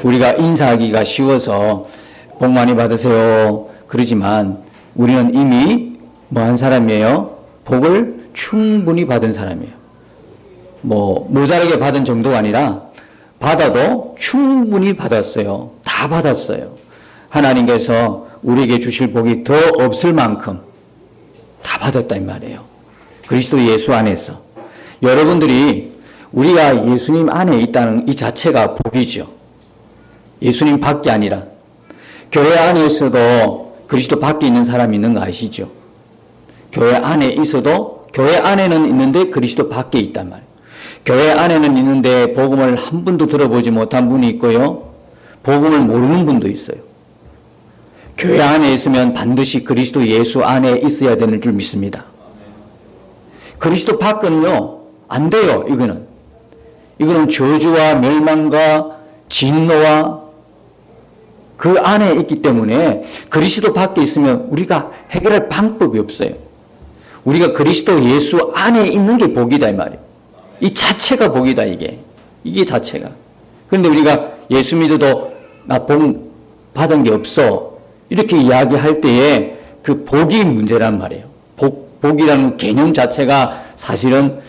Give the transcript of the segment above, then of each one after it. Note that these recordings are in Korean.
우리가 인사하기가 쉬워서 복 많이 받으세요 그러지만 우리는 이미 뭐한 사람이에요? 복을 충분히 받은 사람이에요. 모자라게 받은 정도가 아니라 받아도 충분히 받았어요. 다 받았어요. 하나님께서 우리에게 주실 복이 더 없을 만큼 다 받았다 이 말이에요. 그리스도 예수 안에서. 여러분들이 우리가 예수님 안에 있다는 이 자체가 복이죠. 예수님 밖이 아니라 교회 안에서도 그리스도 밖에 있는 사람이 있는 거 아시죠? 교회 안에 있어도 교회 안에는 있는데 그리스도 밖에 있단 말이에요. 교회 안에는 있는데 복음을 한 번도 들어보지 못한 분이 있고요. 복음을 모르는 분도 있어요. 교회 안에 있으면 반드시 그리스도 예수 안에 있어야 되는 줄 믿습니다. 그리스도 밖은요, 안 돼요, 이거는 저주와 멸망과 진노와 그 안에 있기 때문에 그리스도 밖에 있으면 우리가 해결할 방법이 없어요. 우리가 그리스도 예수 안에 있는 게 복이다 이 말이에요. 이 자체가 복이다 이게 자체가. 그런데 우리가 예수 믿어도 나 복 받은 게 없어 이렇게 이야기할 때에 그 복이 문제란 말이에요. 복이라는 개념 자체가 사실은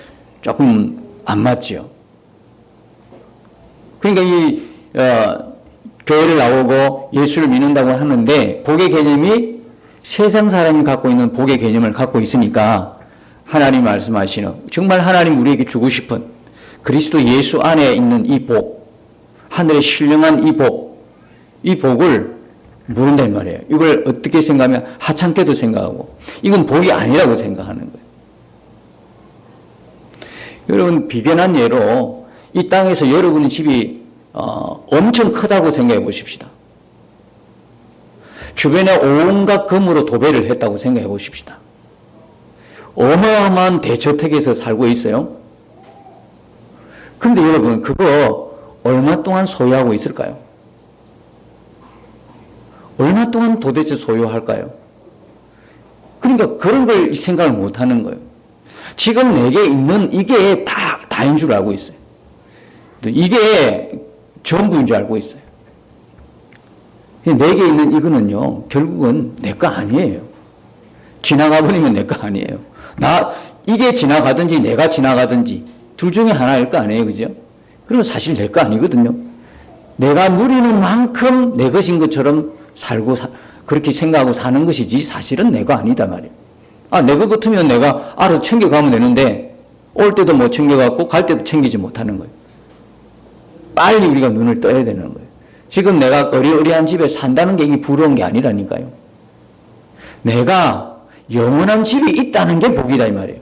조금 안 맞지요. 그러니까 교회를 나오고 예수를 믿는다고 하는데 복의 개념이 세상 사람이 갖고 있는 복의 개념을 갖고 있으니까 하나님 말씀하시는 정말 하나님 우리에게 주고 싶은 그리스도 예수 안에 있는 이 복, 하늘의 신령한 이 복을 모른다 이 말이에요. 이걸 어떻게 생각하면 하찮게도 생각하고 이건 복이 아니라고 생각하는 거예요. 여러분 비견한 예로 이 땅에서 여러분의 집이 엄청 크다고 생각해 보십시다. 주변에 온갖 금으로 도배를 했다고 생각해 보십시다. 어마어마한 대저택에서 살고 있어요. 그런데 여러분 그거 얼마 동안 소유하고 있을까요? 얼마 동안 도대체 소유할까요? 그러니까 그런 걸 생각을 못 하는 거예요. 지금 내게 있는 이게 다인 줄 알고 있어요. 이게 전부인 줄 알고 있어요. 내게 있는 이거는요, 결국은 내 거 아니에요. 지나가 버리면 내 거 아니에요. 이게 지나가든지 내가 지나가든지 둘 중에 하나일 거 아니에요. 그죠? 그러면 사실 내 거 아니거든요. 내가 누리는 만큼 내 것인 것처럼 살고, 그렇게 생각하고 사는 것이지 사실은 내 거 아니다 말이에요. 내 거 같으면 내가 알아서 챙겨가면 되는데 올 때도 못 챙겨갖고 갈 때도 챙기지 못하는 거예요. 빨리 우리가 눈을 떠야 되는 거예요. 지금 내가 어리어리한 집에 산다는 게 이게 부러운 게 아니라니까요. 내가 영원한 집이 있다는 게 복이다 이 말이에요.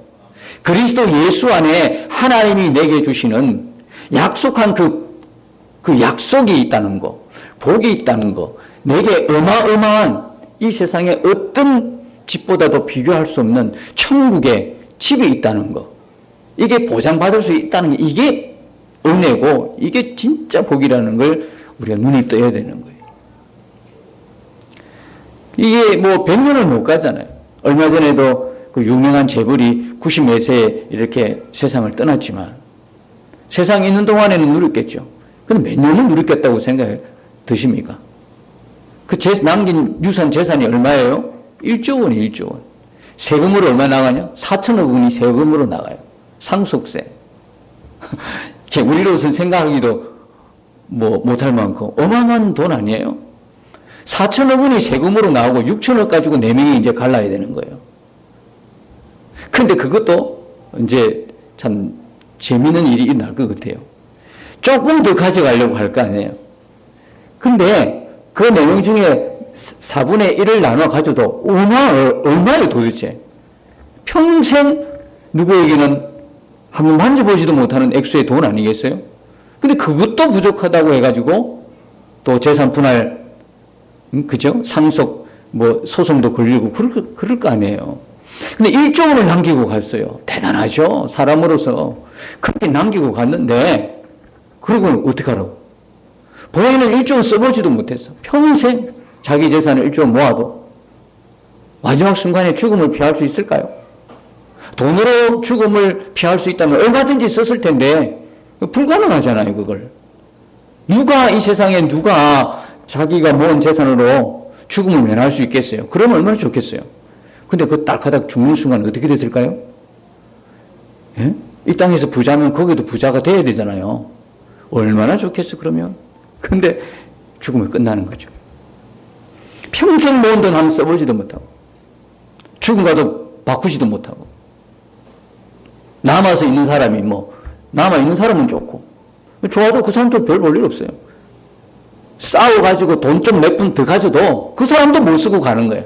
그리스도 예수 안에 하나님이 내게 주시는 약속한 그 약속이 있다는 거, 복이 있다는 거, 내게 어마어마한 이 세상에 어떤 집보다도 비교할 수 없는 천국에 집이 있다는 거, 이게 보장받을 수 있다는 게 이게 은혜고 이게 진짜 복이라는 걸 우리가 눈이 떠야 되는 거예요. 이게 100년을 못 가잖아요. 얼마 전에도 그 유명한 재벌이 90몇 세에 이렇게 세상을 떠났지만 세상에 있는 동안에는 누렸겠죠. 근데 몇 년을 누렸겠다고 생각해 드십니까? 그 남긴 유산 재산이 얼마예요? 1조 원이 1조 원. 세금으로 얼마 나가냐? 4천억 원이 세금으로 나가요. 상속세. 우리로서는 생각하기도 못할 만큼 어마어마한 돈 아니에요? 4천억 원이 세금으로 나오고 6천억 가지고 4명이 이제 갈라야 되는 거예요. 근데 그것도 이제 참 재미있는 일이 날 것 같아요. 조금 더 가져가려고 할 거 아니에요. 근데 그 내용 중에 4분의 1을 나눠 가져도 얼마예요 도대체? 평생 누구에게는 한번 만져보지도 못하는 액수의 돈 아니겠어요? 근데 그것도 부족하다고 해가지고 또 재산 분할, 그죠? 상속, 소송도 걸리고 그럴 거 아니에요. 근데 1조 원을 남기고 갔어요. 대단하죠? 사람으로서. 그렇게 남기고 갔는데, 그리고 어떻게 하라고? 본인은 1조 원 써보지도 못했어. 평생 자기 재산을 1조 원 모아도 마지막 순간에 죽음을 피할 수 있을까요? 돈으로 죽음을 피할 수 있다면 얼마든지 썼을 텐데, 불가능하잖아요, 그걸. 이 세상에 누가 자기가 모은 재산으로 죽음을 면할 수 있겠어요? 그러면 얼마나 좋겠어요? 근데 그 딸까닥 죽는 순간 어떻게 됐을까요? 예? 이 땅에서 부자면 거기도 부자가 돼야 되잖아요. 얼마나 좋겠어, 그러면? 근데 죽으면 끝나는 거죠. 평생 모은 돈 한번 써보지도 못하고, 죽음과도 바꾸지도 못하고, 남아서 있는 사람이 남아있는 사람은 좋고, 좋아도 그 사람도 별 볼 일 없어요. 싸워가지고 돈 좀 몇 푼 더 가져도 그 사람도 못 쓰고 가는 거예요.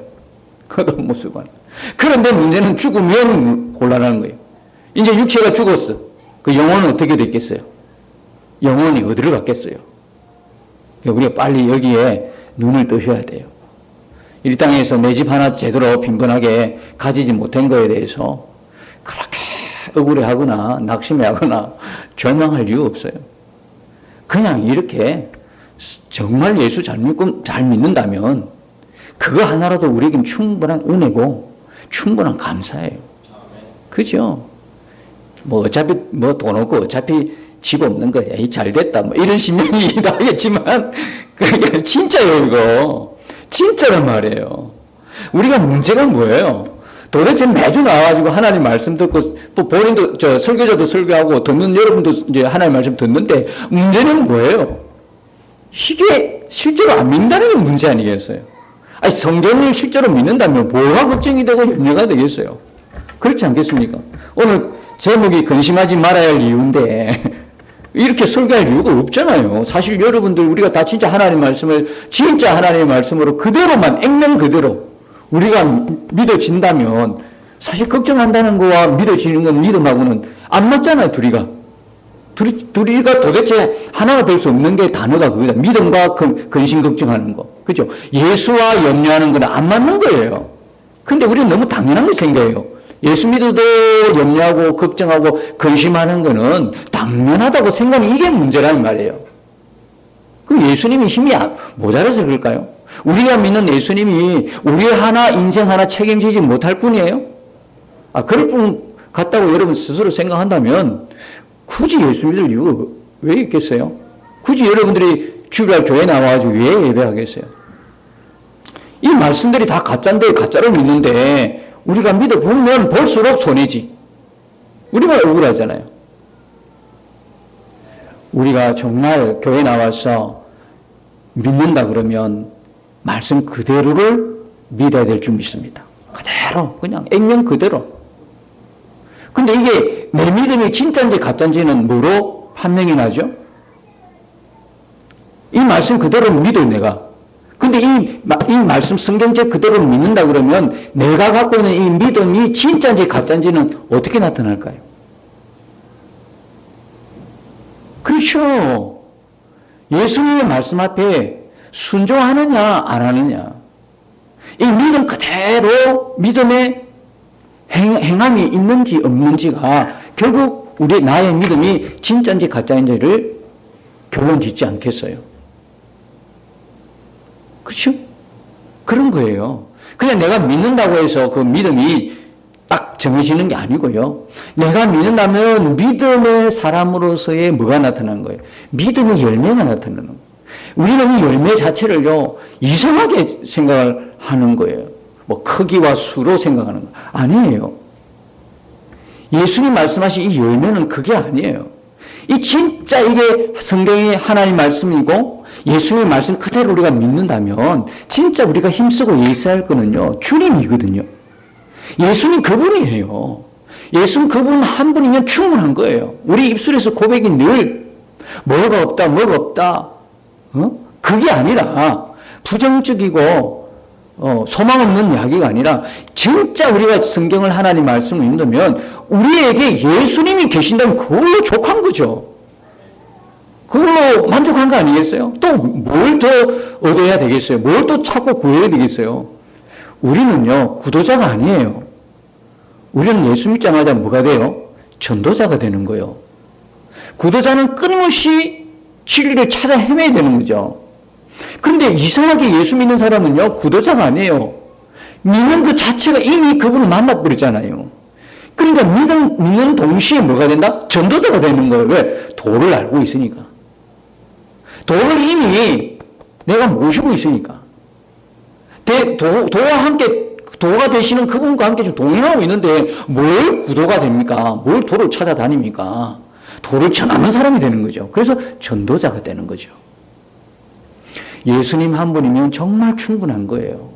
그것도 못 쓰고 가는 거예요. 그런데 문제는 죽으면 곤란한 거예요. 이제 육체가 죽었어. 그 영혼은 어떻게 됐겠어요? 영혼이 어디로 갔겠어요? 우리가 빨리 여기에 눈을 뜨셔야 돼요. 이 땅에서 내 집 하나 제대로 빈번하게 가지지 못한 거에 대해서 그렇게 억울해하거나 낙심해하거나 절망할 이유 없어요. 그냥 이렇게 정말 예수 잘 믿는다면 그거 하나라도 우리에겐 충분한 은혜고 충분한 감사예요. 그죠? 어차피 돈 없고 어차피 집 없는 거야. 잘 됐다. 이런 심령이 나겠지만 그게 진짜예요, 이거. 진짜란 말이에요. 우리가 문제가 뭐예요? 도대체 매주 나와가지고 하나님 말씀 듣고 또 본인도 설교자도 설교하고 듣는 여러분도 이제 하나님 말씀 듣는데 문제는 뭐예요? 이게 실제로 안 믿는다는 게 문제 아니겠어요? 아니, 성경을 실제로 믿는다면 뭐가 걱정이 되고 염려가 되겠어요? 그렇지 않겠습니까? 오늘 제목이 근심하지 말아야 할 이유인데 이렇게 설교할 이유가 없잖아요. 사실 여러분들 우리가 다 진짜 하나님 말씀을 진짜 하나님의 말씀으로 그대로만 액면 그대로 우리가 믿어진다면 사실 걱정한다는 거와 믿어지는 건 믿음하고는 안 맞잖아요. 둘이가 도대체 하나가 될 수 없는 게 단어가 그거다. 믿음과 근심 걱정하는 거. 그죠? 예수와 염려하는 건 안 맞는 거예요. 근데 우리는 너무 당연하게 생겨요. 예수 믿어도 염려하고 걱정하고 근심하는 거는 당연하다고 생각하는 이게 문제라는 말이에요. 그럼 예수님이 힘이 모자라서 그럴까요? 우리가 믿는 예수님이 우리 인생 하나 책임지지 못할 뿐이에요? 그럴 뿐 같다고 여러분 스스로 생각한다면 굳이 예수 믿을 이유가 왜 있겠어요? 굳이 여러분들이 주일날 교회 나와가지고 왜 예배하겠어요? 이 말씀들이 다 가짜인데 가짜를 믿는데 우리가 믿어보면 볼수록 손해지. 우리가 억울하잖아요. 우리가 정말 교회 나와서 믿는다 그러면 말씀 그대로를 믿어야 될 줄 믿습니다. 그대로, 그냥 액면 그대로. 근데 이게 내 믿음이 진짜인지 가짜인지는 뭐로 판명이 나죠? 이 말씀 그대로 믿어, 내가. 근데 이 말씀 성경책 그대로 믿는다 그러면 내가 갖고 있는 이 믿음이 진짜인지 가짜인지는 어떻게 나타날까요? 그렇죠. 예수님의 말씀 앞에 순종하느냐 안 하느냐. 이 믿음 그대로 믿음의 행함이 있는지 없는지가 결국 나의 믿음이 진짜인지 가짜인지를 결론 짓지 않겠어요. 그렇죠? 그런 거예요. 그냥 내가 믿는다고 해서 그 믿음이 딱 정해지는 게 아니고요. 내가 믿는다면 믿음의 사람으로서의 뭐가 나타나는 거예요? 믿음의 열매가 나타나는 거예요. 우리는 이 열매 자체를요, 이상하게 생각을 하는 거예요. 크기와 수로 생각하는 거. 아니에요. 예수님 말씀하신 이 열매는 그게 아니에요. 진짜 이게 성경의 하나님 말씀이고 예수님의 말씀 그대로 우리가 믿는다면 진짜 우리가 힘쓰고 예수해야 할 거는요, 주님이거든요. 예수님 그분이에요. 예수님 그분 한 분이면 충분한 거예요. 우리 입술에서 고백이 늘 뭐가 없다. 그게 아니라 부정적이고 소망 없는 이야기가 아니라 진짜 우리가 성경을 하나님 말씀을 읽으면 우리에게 예수님이 계신다면 그걸로 족한 거죠. 그걸로 만족한 거 아니겠어요? 또 뭘 더 얻어야 되겠어요? 뭘 또 찾고 구해야 되겠어요? 우리는요, 구도자가 아니에요. 우리는 예수 믿자마자 뭐가 돼요? 전도자가 되는 거예요. 구도자는 끊임없이 진리를 찾아 헤매야 되는 거죠. 그런데 이상하게 예수 믿는 사람은요, 구도자가 아니에요. 믿는 그 자체가 이미 그분을 만나버렸잖아요. 그러니까 믿는 동시에 뭐가 된다? 전도자가 되는 거예요. 왜? 도를 알고 있으니까. 도를 이미 내가 모시고 있으니까. 도와 함께, 도가 되시는 그분과 함께 좀 동행하고 있는데 뭘 구도가 됩니까? 뭘 도를 찾아다닙니까? 도를 전하는 사람이 되는 거죠. 그래서 전도자가 되는 거죠. 예수님 한 분이면 정말 충분한 거예요.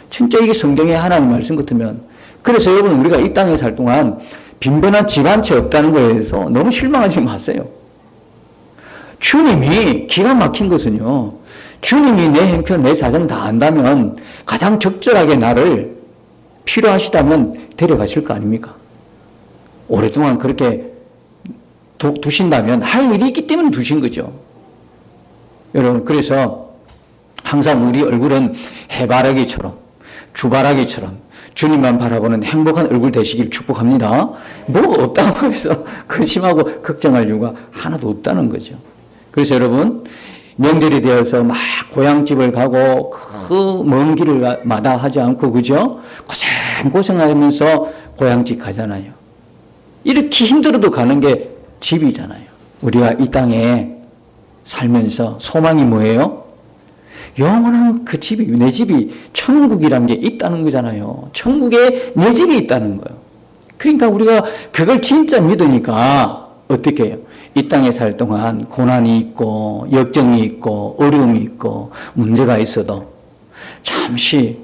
진짜 이게 성경의 하나님 말씀 같으면. 그래서 여러분, 우리가 이 땅에 살 동안 빈번한 집 한 채 없다는 거에 대해서 너무 실망하지 마세요. 주님이 기가 막힌 것은요, 주님이 내 형편, 내 사정 다 안다면 가장 적절하게 나를 필요하시다면 데려가실 거 아닙니까? 오랫동안 그렇게 두신다면 할 일이 있기 때문에 두신 거죠. 여러분, 그래서 항상 우리 얼굴은 해바라기처럼, 주바라기처럼 주님만 바라보는 행복한 얼굴 되시길 축복합니다. 뭐가 없다고 해서 근심하고 걱정할 이유가 하나도 없다는 거죠. 그래서 여러분, 명절이 되어서 막 고향집을 가고 그 먼 길을 마다하지 않고, 그죠? 고생하면서 고향집 가잖아요. 이렇게 힘들어도 가는 게 집이잖아요. 우리가 이 땅에 살면서 소망이 뭐예요? 영원한 그 집이, 내 집이 천국이란 게 있다는 거잖아요. 천국에 내 집이 있다는 거예요. 그러니까 우리가 그걸 진짜 믿으니까 어떻게 해요? 이 땅에 살 동안 고난이 있고 역경이 있고 어려움이 있고 문제가 있어도 잠시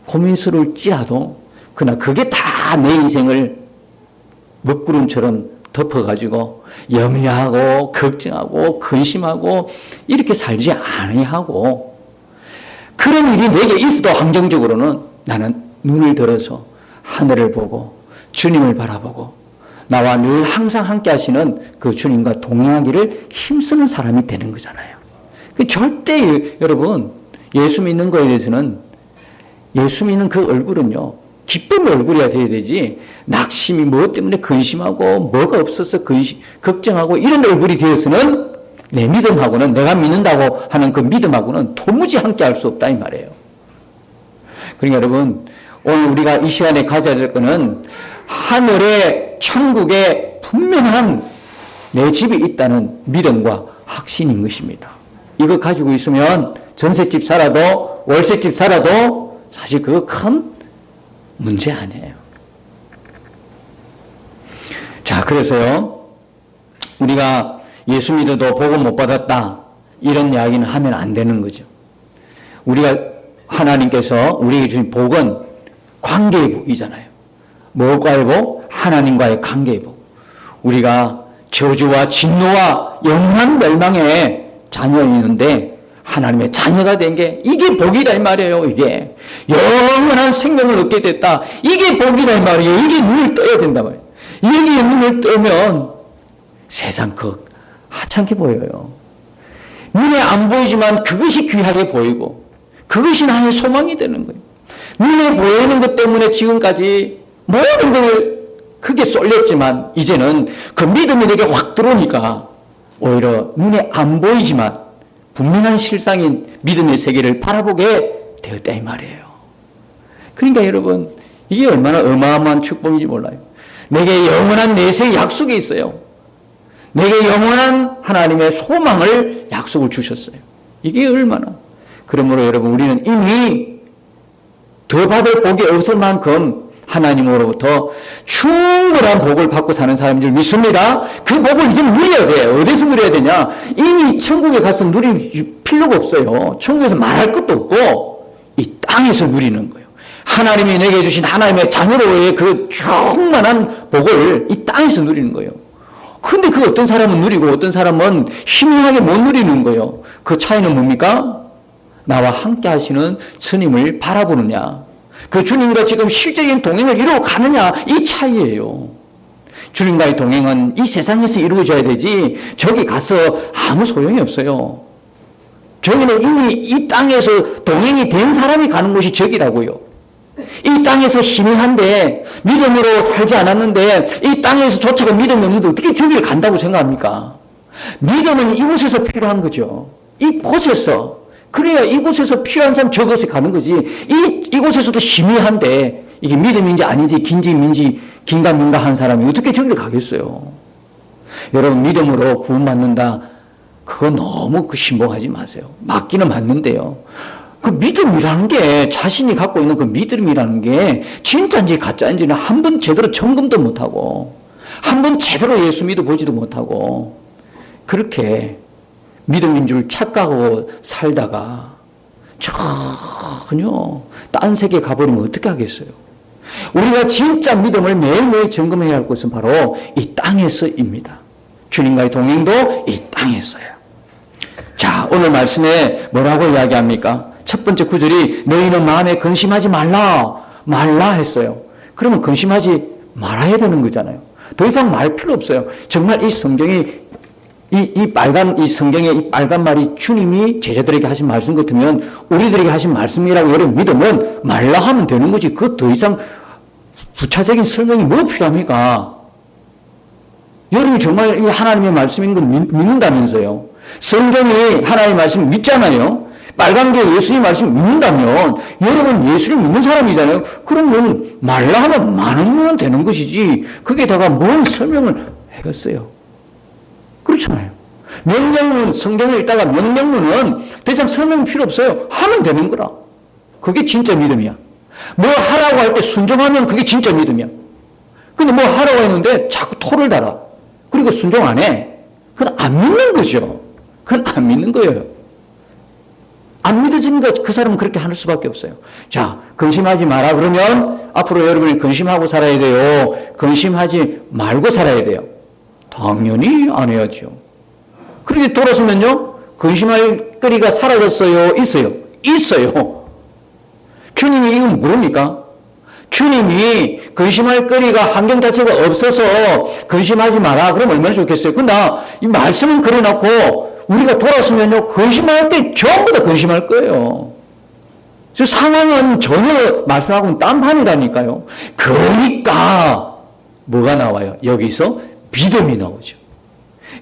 고민스러울지라도 그러나 그게 다 내 인생을 먹구름처럼 덮어가지고 염려하고 걱정하고 근심하고 이렇게 살지 아니하고, 그런 일이 내게 있어도 환경적으로는 나는 눈을 들어서 하늘을 보고 주님을 바라보고 나와 늘 항상 함께 하시는 그 주님과 동행하기를 힘쓰는 사람이 되는 거잖아요. 절대 여러분, 예수 믿는 거에 대해서는, 예수 믿는 그 얼굴은요, 기쁨의 얼굴이야 돼야 되지, 낙심이 뭐 때문에 근심하고 뭐가 없어서 걱정하고 이런 얼굴이 되어서는 내 믿음하고는, 내가 믿는다고 하는 그 믿음하고는 도무지 함께 할 수 없다 이 말이에요. 그러니까 여러분, 오늘 우리가 이 시간에 가져야 될 거는 하늘의 천국에 분명한 내 집이 있다는 믿음과 확신인 것입니다. 이거 가지고 있으면 전셋집 살아도 월세집 살아도 사실 그거 큰 문제 아니에요. 자, 그래서요, 우리가 예수 믿어도 복음 못 받았다 이런 이야기는 하면 안 되는 거죠. 우리가, 하나님께서 우리에게 주신 복은 관계의 복이잖아요. 뭐과의 복? 하나님과의 관계의 복. 우리가 저주와 진노와 영원한 멸망의 자녀였는데 하나님의 자녀가 된 게 이게 복이다 이 말이에요. 이게 영원한 생명을 얻게 됐다, 이게 복이다 이 말이에요. 이게 눈을 떠야 된다 말이에요. 여기에 눈을 뜨면 세상 그 하찮게 보여요. 눈에 안 보이지만 그것이 귀하게 보이고 그것이 나의 소망이 되는 거예요. 눈에 보이는 것 때문에 지금까지 모든 걸 크게 쏠렸지만 이제는 그 믿음이 내게 확 들어오니까 오히려 눈에 안 보이지만 분명한 실상인 믿음의 세계를 바라보게 되었다 이 말이에요. 그러니까 여러분, 이게 얼마나 어마어마한 축복인지 몰라요. 내게 영원한 내세의 약속이 있어요. 내게 영원한 하나님의 소망을 약속을 주셨어요. 이게 얼마나. 그러므로 여러분, 우리는 이미 더 받을 복이 없을 만큼 하나님으로부터 충분한 복을 받고 사는 사람인 줄 믿습니다. 그 복을 이제 누려야 돼요. 어디서 누려야 되냐? 이미 천국에 가서 누릴 필요가 없어요. 천국에서 말할 것도 없고 이 땅에서 누리는 거예요. 하나님이 내게 주신 하나님의 자녀로의 그 충만한 복을 이 땅에서 누리는 거예요. 근데 그 어떤 사람은 누리고 어떤 사람은 희미하게 못 누리는 거예요. 그 차이는 뭡니까? 나와 함께 하시는 주님을 바라보느냐, 그 주님과 지금 실제적인 동행을 이루어 가느냐, 이 차이예요. 주님과의 동행은 이 세상에서 이루어져야 되지 저기 가서 아무 소용이 없어요. 저기는 이미 이 땅에서 동행이 된 사람이 가는 곳이 저기라고요. 이 땅에서 희미한데 믿음으로 살지 않았는데 이 땅에서조차가 믿음이 없는데 어떻게 저기를 간다고 생각합니까? 믿음은 이곳에서 필요한 거죠. 이곳에서. 그래야 이곳에서 필요한 사람 저곳에 가는 거지. 이곳에서도 희미한데 이게 믿음인지 아닌지 긴지 긴가민가 한 사람이 어떻게 저기를 가겠어요? 여러분, 믿음으로 구원받는다 그거 너무 신봉하지 마세요. 맞기는 맞는데요. 그 믿음이라는 게, 자신이 갖고 있는 그 믿음이라는 게 진짜인지 가짜인지는 한 번 제대로 점검도 못하고, 한 번 제대로 예수 믿어보지도 못하고, 그렇게 믿음인 줄 착각하고 살다가 전혀 딴 세계 가버리면 어떻게 하겠어요? 우리가 진짜 믿음을 매일매일 점검해야 할 것은 바로 이 땅에서입니다. 주님과의 동행도 이 땅에서요. 자, 오늘 말씀에 뭐라고 이야기합니까? 첫 번째 구절이 너희는 마음에 근심하지 말라 했어요. 그러면 근심하지 말아야 되는 거잖아요. 더 이상 말 필요 없어요. 정말 이 성경이 이 성경의 이 빨간 말이 주님이 제자들에게 하신 말씀 같으면 우리들에게 하신 말씀이라고 여러분 믿으면 말라 하면 되는 거지. 그 더 이상 부차적인 설명이 뭐 필요합니까? 여러분이 정말 이 하나님의 말씀인 걸 믿는다면서요. 성경이 하나님의 말씀 믿잖아요. 빨간 게 예수님 말씀 믿는다면 여러분 예수님 믿는 사람이잖아요. 그러면 말라 하면 많으면 되는 것이지 거기에다가 뭔 설명을 해겠어요. 그렇잖아요. 명령문, 성경을 읽다가 명령문은 더 이상 설명 필요 없어요. 하면 되는 거라. 그게 진짜 믿음이야. 뭐 하라고 할 때 순종하면 그게 진짜 믿음이야. 근데 뭐 하라고 했는데 자꾸 토를 달아. 그리고 순종 안 해. 그건 안 믿는 거죠. 그건 안 믿는 거예요. 안 믿어지는 것, 그 사람은 그렇게 할 수밖에 없어요. 자, 근심하지 마라. 그러면 앞으로 여러분이 근심하고 살아야 돼요. 근심하지 말고 살아야 돼요. 당연히 안 해야죠. 그렇게 돌아서면요, 근심할 거리가 사라졌어요? 있어요? 있어요. 주님이 이건 모릅니까? 주님이 근심할 거리가 환경 자체가 없어서 근심하지 마라. 그럼 얼마나 좋겠어요? 근데 이 말씀은 그래놓고 우리가 돌아서면요, 근심할 때 전부 다 근심할 거예요. 상황은 전혀 말씀하고는 딴판이라니까요. 그러니까 뭐가 나와요? 여기서 믿음이 나오죠.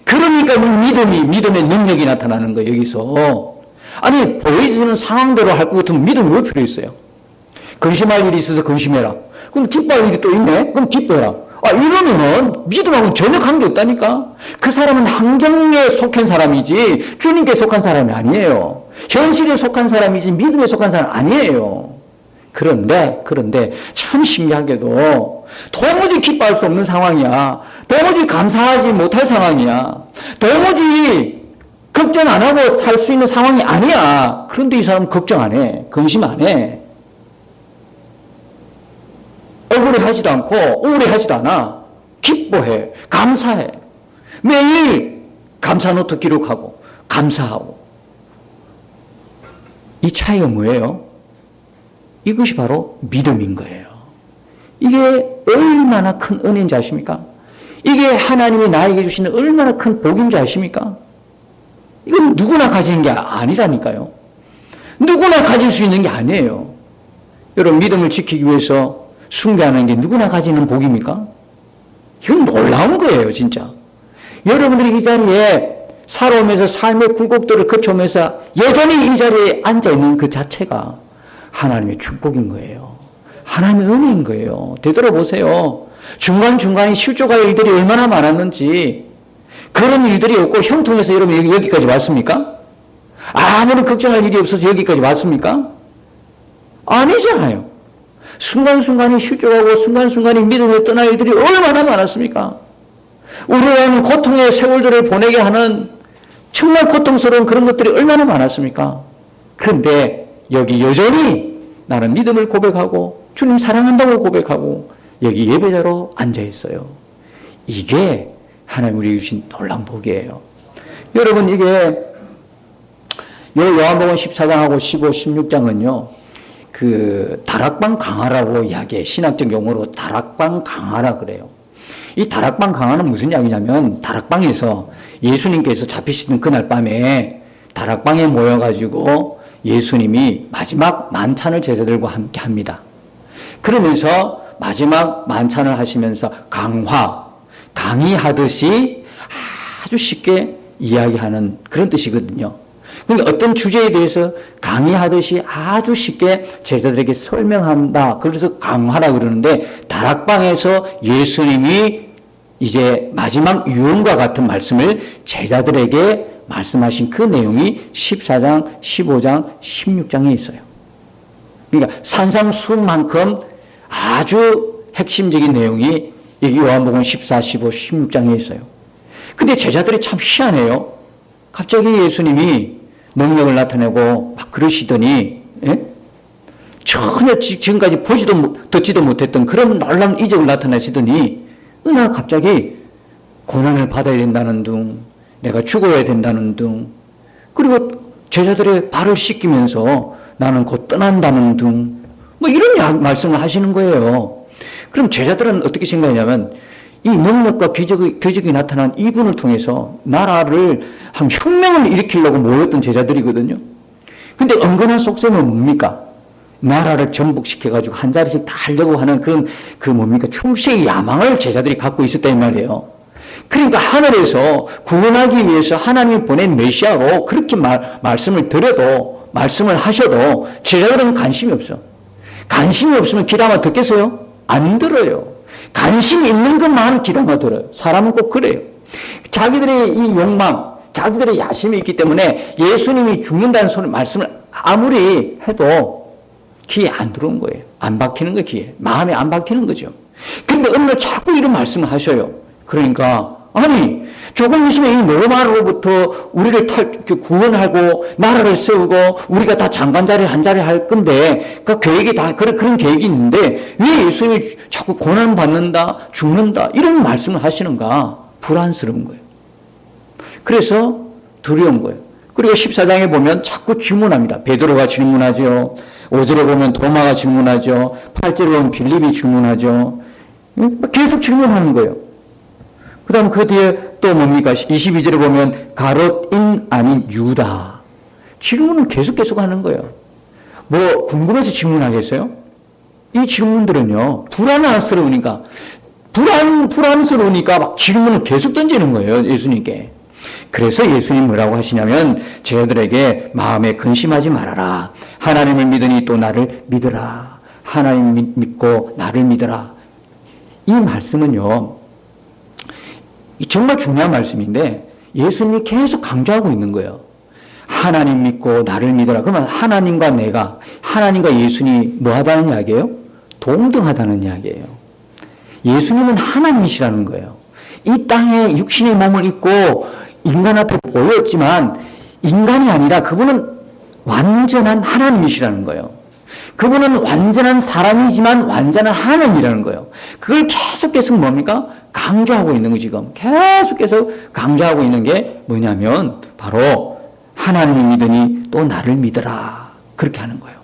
그러니까 믿음의 능력이 나타나는 거예요, 여기서. 아니, 보여지는 상황대로 할 것 같으면 믿음이 왜 필요 있어요? 근심할 일이 있어서 근심해라. 그럼 기뻐할 일이 또 있네? 그럼 기뻐해라. 이러면 믿음하고는 전혀 관계없다니까. 그 사람은 환경에 속한 사람이지 주님께 속한 사람이 아니에요. 현실에 속한 사람이지 믿음에 속한 사람 아니에요. 그런데 참 신기하게도 도무지 기뻐할 수 없는 상황이야. 도무지 감사하지 못할 상황이야. 도무지 걱정 안 하고 살 수 있는 상황이 아니야. 그런데 이 사람은 걱정 안 해. 근심 안 해. 억울해하지도 않고 우울해하지도 않아. 기뻐해. 감사해. 매일 감사 노트 기록하고 감사하고. 이 차이가 뭐예요? 이것이 바로 믿음인 거예요. 이게 얼마나 큰 은혜인지 아십니까? 이게 하나님이 나에게 주시는 얼마나 큰 복인지 아십니까? 이건 누구나 가지는 게 아니라니까요. 누구나 가질 수 있는 게 아니에요. 여러분, 믿음을 지키기 위해서 숭배하는 게 누구나 가지는 복입니까? 이건 놀라운 거예요, 진짜. 여러분들이 이 자리에 살아오면서 삶의 굴곡들을 거쳐오면서 여전히 이 자리에 앉아있는 그 자체가 하나님의 축복인 거예요. 하나님의 은혜인 거예요. 되돌아보세요. 중간중간에 실족할 일들이 얼마나 많았는지. 그런 일들이 없고 형통해서 여러분 여기까지 왔습니까? 아무런 걱정할 일이 없어서 여기까지 왔습니까? 아니잖아요. 순간순간이 실족하고 순간순간이 믿음에 떠날 일들이 얼마나 많았습니까? 우리라는 고통의 세월들을 보내게 하는 정말 고통스러운 그런 것들이 얼마나 많았습니까? 그런데 여기 여전히 나는 믿음을 고백하고 주님 사랑한다고 고백하고 여기 예배자로 앉아 있어요. 이게 하나님 우리에게 주신 놀라운 복이에요. 여러분, 이게 요한복음 14장하고 15, 16장은요. 그 다락방 강화라고 이야기해. 신학적 용어로 다락방 강화라 그래요. 이 다락방 강화는 무슨 이야기냐면 다락방에서 예수님께서 잡히시는 그날 밤에 다락방에 모여가지고 예수님이 마지막 만찬을 제자들과 함께 합니다. 그러면서 마지막 만찬을 하시면서 강의하듯이 아주 쉽게 이야기하는 그런 뜻이거든요. 그러니까 어떤 주제에 대해서 강의하듯이 아주 쉽게 제자들에게 설명한다. 그래서 강화라 그러는데 다락방에서 예수님이 이제 마지막 유언과 같은 말씀을 제자들에게 말씀하신 그 내용이 14장, 15장, 16장에 있어요. 그러니까 산상수훈만큼 아주 핵심적인 내용이 여기 요한복음 14, 15, 16장에 있어요. 근데 제자들이 참 희한해요. 갑자기 예수님이 능력을 나타내고 막 그러시더니, 예? 전혀 지금까지 듣지도 못했던 그런 놀라운 이적을 나타내시더니 어느 날 갑자기 고난을 받아야 된다는 둥, 내가 죽어야 된다는 둥, 그리고 제자들의 발을 씻기면서 나는 곧 떠난다는 둥, 뭐 이런 말씀을 하시는 거예요. 그럼 제자들은 어떻게 생각하냐면 이 능력과 기적이 나타난 이분을 통해서 나라를 한 혁명을 일으키려고 모였던 제자들이거든요. 근데 은근한 속셈은 뭡니까? 나라를 전복시켜가지고 한 자리씩 다 하려고 하는 그 뭡니까? 출세의 야망을 제자들이 갖고 있었단 말이에요. 그러니까 하늘에서 구원하기 위해서 하나님이 보낸 메시아로 그렇게 말씀을 드려도, 말씀을 하셔도 제자들은 관심이 없어. 관심이 없으면 귀담아 듣겠어요? 안 들어요. 관심 있는 것만 귀담아 들어요. 사람은 꼭 그래요. 자기들의 이 욕망, 자기들의 야심이 있기 때문에 예수님이 죽는다는 소리, 말씀을 아무리 해도 귀에 안 들어온 거예요. 안 박히는 거 귀에. 마음에 안 박히는 거죠. 근데 어느 날 자꾸 이런 말씀을 하셔요. 그러니까 아니 조금 있으면 이 로마로부터 우리를 구원하고 나라를 세우고 우리가 다 장관 자리 한 자리 할 건데 그 계획이 다 그런 계획이 있는데 왜 예수님이 자꾸 고난 받는다 죽는다 이런 말씀을 하시는가 불안스러운 거예요. 그래서 두려운 거예요. 그리고 14장에 보면 자꾸 질문합니다. 베드로가 질문하죠. 5절에 보면 도마가 질문하죠. 8절에 보면 빌립이 질문하죠. 계속 질문하는 거예요. 그 다음 그 뒤에 또 뭡니까? 22절에 보면 가롯인 아닌 유다. 질문을 계속 하는 거예요. 뭐 궁금해서 질문하겠어요? 이 질문들은요. 불안스러우니까 막 질문을 계속 던지는 거예요. 예수님께. 그래서 예수님 뭐라고 하시냐면 제자들에게 마음에 근심하지 말아라. 하나님을 믿으니 또 나를 믿으라. 하나님 믿고 나를 믿으라. 이 말씀은요. 정말 중요한 말씀인데 예수님이 계속 강조하고 있는 거예요. 하나님 믿고 나를 믿어라. 그러면 하나님과 내가, 하나님과 예수님이 뭐 하다는 이야기예요? 동등하다는 이야기예요. 예수님은 하나님이시라는 거예요. 이 땅에 육신의 몸을 입고 인간 앞에 보였지만 인간이 아니라 그분은 완전한 하나님이시라는 거예요. 그분은 완전한 사람이지만 완전한 하나님이라는 거예요. 그걸 계속 뭡니까? 강조하고 있는 거 지금. 계속 강조하고 있는 게 뭐냐면 바로 하나님을 믿으니 또 나를 믿어라. 그렇게 하는 거예요.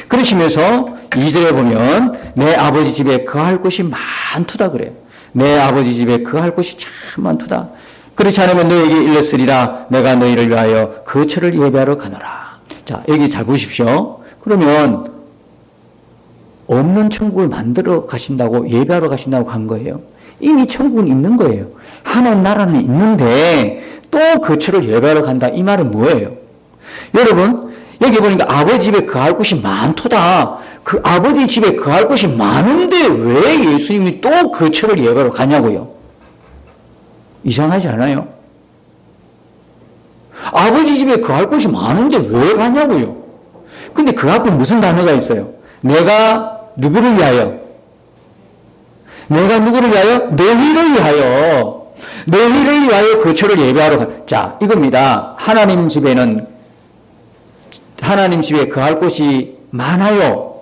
그러시면서 2절에 보면 내 아버지 집에 거할 곳이 많도다 그래요. 내 아버지 집에 거할 곳이 참 많도다. 그렇지 않으면 너에게 일렀으리라. 내가 너희를 위하여 거처를 예배하러 가노라. 자, 여기 잘 보십시오. 그러면 없는 천국을 만들어 가신다고 예배하러 가신다고 한 거예요. 이미 천국은 있는 거예요. 하나님 나라는 있는데 또 거처를 예배하러 간다. 이 말은 뭐예요? 여러분 여기 보니까 아버지 집에 거할 곳이 많도다. 그 아버지 집에 거할 곳이 많은데 왜 예수님이 또 거처를 예배하러 가냐고요? 이상하지 않아요? 아버지 집에 거할 곳이 많은데 왜 가냐고요? 근데 그 앞에 무슨 단어가 있어요? 내가 누구를 위하여? 내가 누구를 위하여? 너희를 위하여. 너희를 위하여 거처를 예배하러 가. 자, 이겁니다. 하나님 집에 거할 곳이 많아요.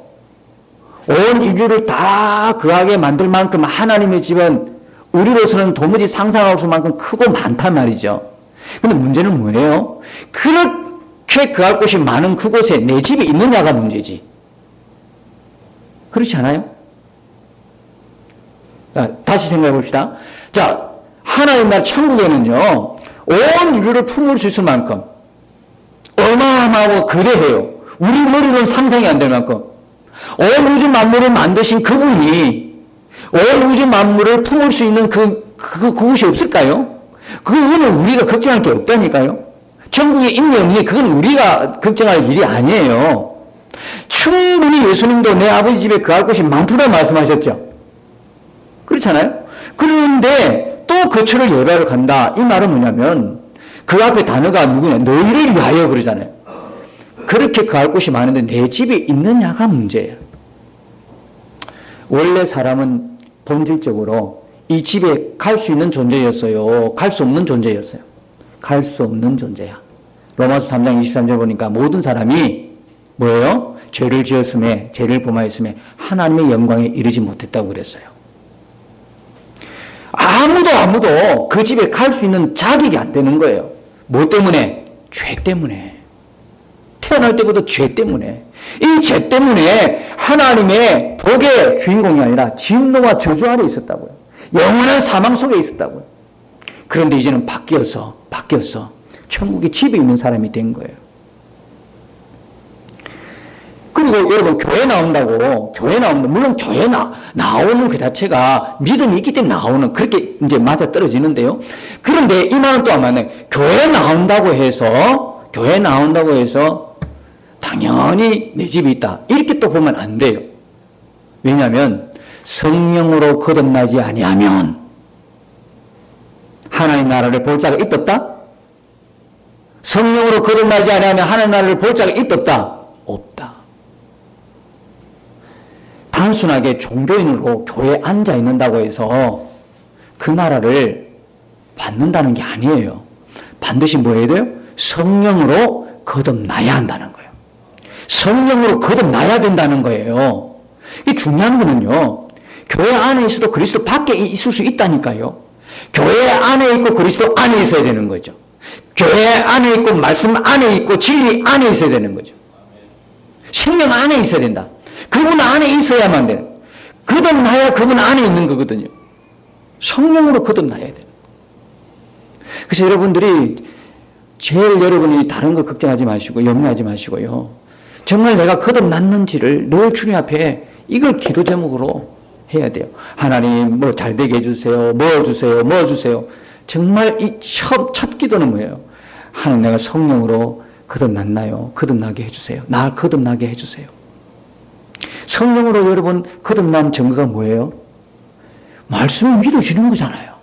온 인류를 다 거하게 만들 만큼 하나님의 집은 우리로서는 도무지 상상할 수 만큼 크고 많단 말이죠. 근데 문제는 뭐예요? 그렇게 거할 곳이 많은 그곳에 내 집이 있느냐가 문제지. 그렇지 않아요? 자, 다시 생각해 봅시다. 자, 하나님 나라 천국에는요, 온 인류를 품을 수 있을 만큼, 어마어마하고 그대해요. 우리 머리로는 상상이 안 될 만큼. 온 우주 만물을 만드신 그분이, 온 우주 만물을 품을 수 있는 그곳이 없을까요? 그거는 우리가 걱정할 게 없다니까요. 천국에 있니 없니, 그건 우리가 걱정할 일이 아니에요. 충분히 예수님도 내 아버지 집에 거할 곳이 많다고 말씀하셨죠. 그렇잖아요. 그런데 또 거처를 예배하러 간다. 이 말은 뭐냐면 그 앞에 단어가 누구냐? 너희를 위하여 그러잖아요. 그렇게 거할 곳이 많은데 내 집에 있느냐가 문제예요. 원래 사람은 본질적으로 이 집에 갈 수 있는 존재였어요? 갈 수 없는 존재였어요? 갈 수 없는 존재야. 로마서 3장 23절 보니까 모든 사람이 뭐예요? 죄를 지었음에, 죄를 범하였음에 하나님의 영광에 이르지 못했다고 그랬어요. 아무도 그 집에 갈 수 있는 자격이 안 되는 거예요. 뭐 때문에? 죄 때문에. 태어날 때부터 죄 때문에. 이 죄 때문에 하나님의 복의 주인공이 아니라 진노와 저주 아래 있었다고요. 영원한 사망 속에 있었다고요. 그런데 이제는 바뀌어서 천국의 집에 있는 사람이 된 거예요. 그리고 여러분 교회 나온다고 물론 교회 나오는 그 자체가 믿음이 있기 때문에 나오는 그렇게 이제 맞아 떨어지는데요. 그런데 이 말은 또 안 맞네. 교회 나온다고 해서 당연히 내 집이 있다 이렇게 또 보면 안 돼요. 왜냐하면 성령으로 거듭나지 아니하면 하나님 나라를 볼 자가 있었다? 성령으로 거듭나지 아니하면 하나님 나라를 볼 자가 있었다? 없다. 단순하게 종교인으로 교회에 앉아 있는다고 해서 그 나라를 받는다는 게 아니에요. 반드시 뭐 해야 돼요? 성령으로 거듭나야 한다는 거예요. 성령으로 거듭나야 된다는 거예요. 이게 중요한 거는요. 교회 안에 있어도 그리스도 밖에 있을 수 있다니까요. 교회 안에 있고 그리스도 안에 있어야 되는 거죠. 교회 안에 있고 말씀 안에 있고 진리 안에 있어야 되는 거죠. 생명 안에 있어야 된다. 그분 안에 있어야만 되는 거예요. 거듭나야 그분 안에 있는 거거든요. 성령으로 거듭나야 돼요. 그래서 여러분들이 제일 여러분이 다른 거 걱정하지 마시고 염려하지 마시고요. 정말 내가 거듭났는지를 늘 주님 앞에 이걸 기도 제목으로 해야 돼요. 하나님 뭐 잘되게 해주세요. 뭐 주세요. 정말 이 첫 기도는 뭐예요? 하나님 내가 성령으로 거듭났나요? 거듭나게 해주세요. 나 거듭나게 해주세요. 성령으로 여러분 거듭난 증거가 뭐예요? 말씀을 믿으시는 거잖아요.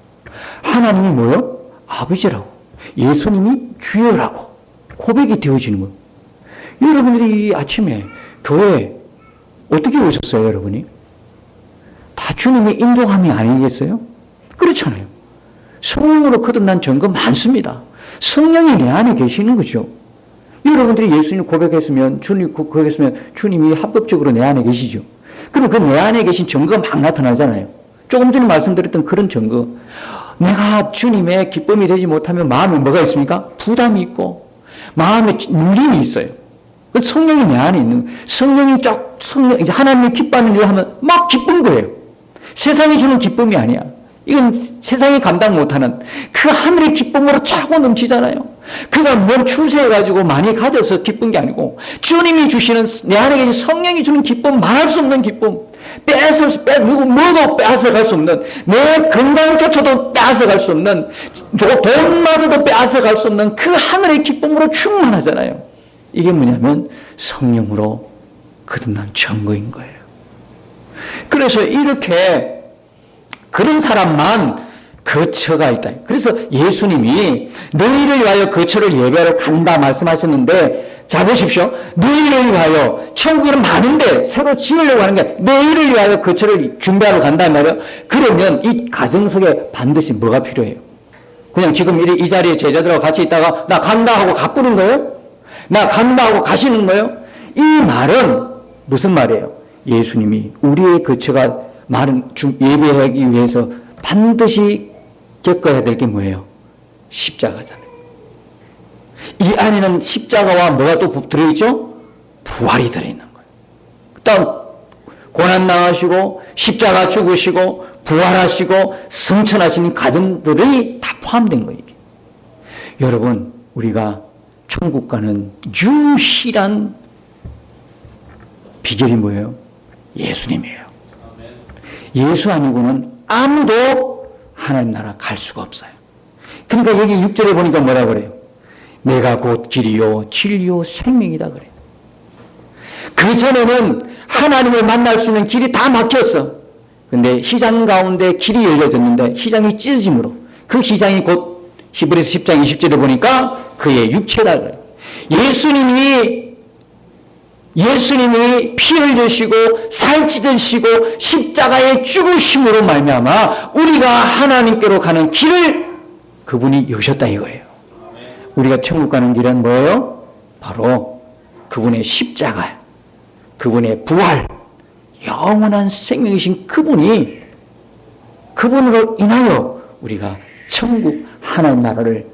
하나님이 뭐예요? 아버지라고. 예수님이 주여라고 고백이 되어지는 거예요. 여러분들이 아침에 교회에 어떻게 오셨어요, 여러분이? 다 주님의 인도함이 아니겠어요? 그렇잖아요. 성령으로 거듭난 증거 많습니다. 성령이 내 안에 계시는 거죠. 여러분들이 예수님 고백했으면, 주님 고백했으면 주님이 합법적으로 내 안에 계시죠. 그럼 그 내 안에 계신 증거가 막 나타나잖아요. 조금 전에 말씀드렸던 그런 증거. 내가 주님의 기쁨이 되지 못하면 마음에 뭐가 있습니까? 부담이 있고, 마음에 눌림이 있어요. 그 성령이 내 안에 있는 거예요. 이제 하나님이 기뻐하는 일을 하면 막 기쁜 거예요. 세상이 주는 기쁨이 아니야. 이건 세상이 감당 못하는 그 하늘의 기쁨으로 차고 넘치잖아요. 그가 뭘 출세해가지고 많이 가져서 기쁜 게 아니고 주님이 주시는 내 안에 계신 성령이 주는 기쁨, 말할 수 없는 기쁨, 뭐도 빼앗아갈 수 없는, 내 건강조차도 빼앗아갈 수 없는, 돈마저도 빼앗아갈 수 없는 그 하늘의 기쁨으로 충만하잖아요. 이게 뭐냐면 성령으로 거듭난 증거인 거예요. 그래서 이렇게 그런 사람만 거처가 있다. 그래서 예수님이 너희를 위하여 거처를 예배하러 간다 말씀하셨는데, 자 보십시오. 너희를 위하여, 천국에는 많은데 새로 지으려고 하는 게 너희를 위하여 거처를 준비하러 간단 말이에요. 그러면 이 가정 속에 반드시 뭐가 필요해요? 그냥 지금 이 자리에 제자들하고 같이 있다가 나 간다 하고 가꾸는 거예요? 나 간다 하고 가시는 거예요? 이 말은 무슨 말이에요? 예수님이 우리의 거처가 예배하기 위해서 반드시 겪어야 될 게 뭐예요? 십자가잖아요. 이 안에는 십자가와 뭐가 또 들어있죠? 부활이 들어있는 거예요. 그다음 고난 당하시고 십자가 죽으시고 부활하시고 성천하시는 가정들이 다 포함된 거예요. 이게. 여러분, 우리가 천국 가는 유일한 비결이 뭐예요? 예수님이에요. 예수 아니고는 아무도 하나님 나라 갈 수가 없어요. 그러니까 여기 6절에 보니까 뭐라 그래요? 내가 곧 길이요 진리요 생명이다 그래요. 그 전에는 하나님을 만날 수 있는 길이 다 막혔어. 근데 휘장 가운데 길이 열려졌는데 휘장이 찢어짐으로 그 휘장이 곧 히브리서 10장 20절에 보니까 그의 육체다 그래요. 예수님이 피 흘리시고 살 찢으시고 십자가에 죽으심으로 말미암아 우리가 하나님께로 가는 길을 그분이 여셨다 이거예요. 우리가 천국 가는 길은 뭐예요? 바로 그분의 십자가, 그분의 부활, 영원한 생명이신 그분으로 인하여 우리가 천국 하나님 나라를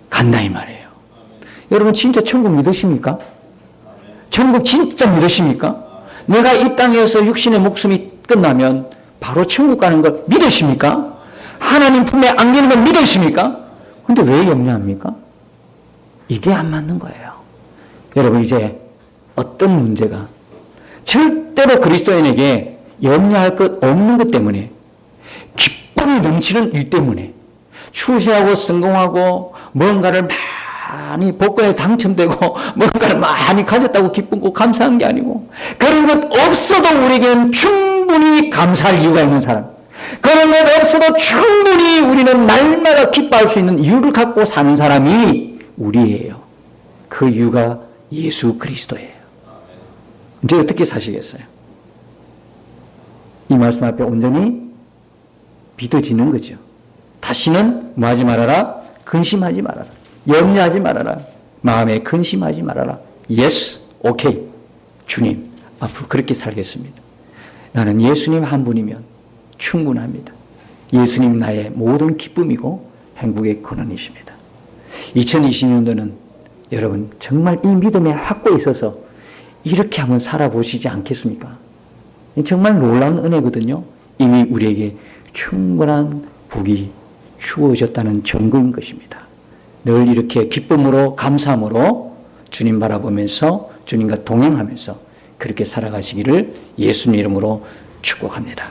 간다 이 말이에요. 여러분 진짜 천국 믿으십니까? 천국 진짜 믿으십니까? 내가 이 땅에서 육신의 목숨이 끝나면 바로 천국 가는 걸 믿으십니까? 하나님 품에 안기는 걸 믿으십니까? 근데 왜 염려합니까? 이게 안 맞는 거예요. 여러분 이제 어떤 문제가 절대로 그리스도인에게 염려할 것 없는 것 때문에 기쁨이 넘치는 일 때문에 출세하고 성공하고 뭔가를 많이 복권에 당첨되고 뭔가를 많이 가졌다고 기쁘고 감사한 게 아니고 그런 것 없어도 우리에게는 충분히 감사할 이유가 있는 사람, 그런 것 없어도 충분히 우리는 날마다 기뻐할 수 있는 이유를 갖고 사는 사람이 우리예요. 그 이유가 예수 그리스도예요. 이제 어떻게 사시겠어요? 이 말씀 앞에 온전히 믿어지는 거죠. 다시는 뭐하지 말아라? 근심하지 말아라. 염려하지 말아라. 마음에 근심하지 말아라. Yes, okay. 주님, 앞으로 그렇게 살겠습니다. 나는 예수님 한 분이면 충분합니다. 예수님 나의 모든 기쁨이고 행복의 근원이십니다. 2020년도는 여러분 정말 이 믿음에 확고에 있어서 이렇게 한번 살아보시지 않겠습니까? 정말 놀라운 은혜거든요. 이미 우리에게 충분한 복이 주어졌다는 증거인 것입니다. 늘 이렇게 기쁨으로 감사함으로 주님 바라보면서 주님과 동행하면서 그렇게 살아가시기를 예수님 이름으로 축복합니다.